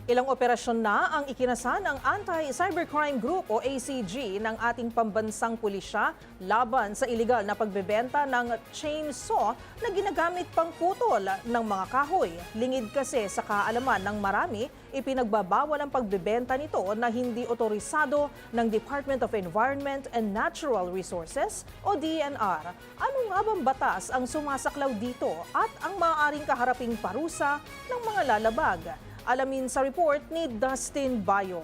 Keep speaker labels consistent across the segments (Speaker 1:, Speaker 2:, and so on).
Speaker 1: Ilang operasyon na ang ikinasan ng Anti-Cybercrime Group o ACG ng ating pambansang pulisya laban sa iligal na pagbebenta ng chainsaw na ginagamit pang putol ng mga kahoy. Lingid kasi sa kaalaman ng marami, ipinagbabawal ang pagbebenta nito na hindi otorisado ng Department of Environment and Natural Resources o DENR. Ano nga bang batas ang sumasaklaw dito at ang maaaring kaharaping parusa ng mga lalabag? Alamin sa report ni Dustin Bayog.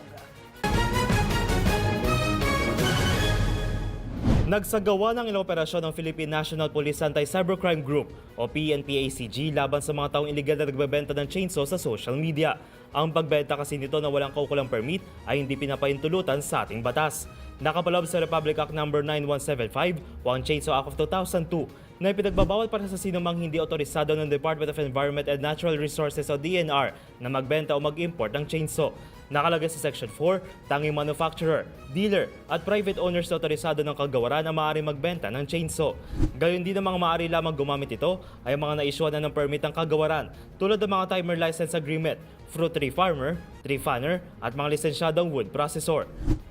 Speaker 2: Nagsagawa ng ilang operasyon ng Philippine National Police Anti-Cybercrime Group o PNP-ACG laban sa mga taong iligal na nagbebenta ng chainsaw sa social media. Ang pagbenta kasi nito na walang kaukulang permit ay hindi pinapahintulutan sa ating batas. Nakapaloob sa Republic Act No. 9175 o ang Chainsaw Act of 2002 na ipinagbabawal para sa sinumang hindi otorisado ng Department of Environment and Natural Resources o DNR na magbenta o mag-import ng chainsaw. Nakalagay sa Section 4, tanging manufacturer, dealer at private owners na otorisado ng kagawaran ang maaaring magbenta ng chainsaw. Gayon din ang mga maaari lamang gumamit ito ay mga na-issue na ng permit ng kagawaran tulad ng mga timer license agreement, fruit tree farmer, tree fanner at mga lisensyadong wood processor.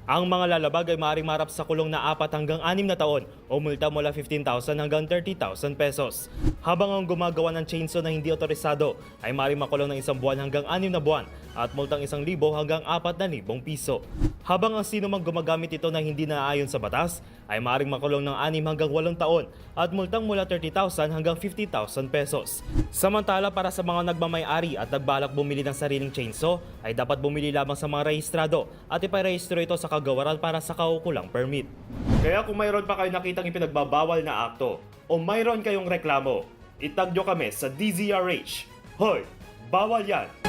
Speaker 2: Ang mga lalabag ay maaaring marap sa kulong na 4 hanggang 6 na taon o multa mula 15,000 hanggang 30,000 pesos. Habang ang gumagawa ng chainsaw na hindi otorisado ay maaaring makulong ng 1 buwan hanggang 6 na buwan at multang 1,000 hanggang 4,000 piso. Habang ang sino mang gumagamit ito na hindi naaayon sa batas ay maaaring makulong ng 6 hanggang 8 taon at multang mula 30,000 hanggang 50,000 pesos. Samantala para sa mga nagmamay-ari at nagbalak bumili ng sariling chainsaw ay dapat bumili lamang sa mga rehistrado at iparehistro ito sa kagawaran para sa kaukulang permit. Kaya kung mayroon pa kayo nakitang ipinagbabawal na akto o mayroon kayong reklamo, itag nyo kami sa DZRH. Hoy! Bawal yan!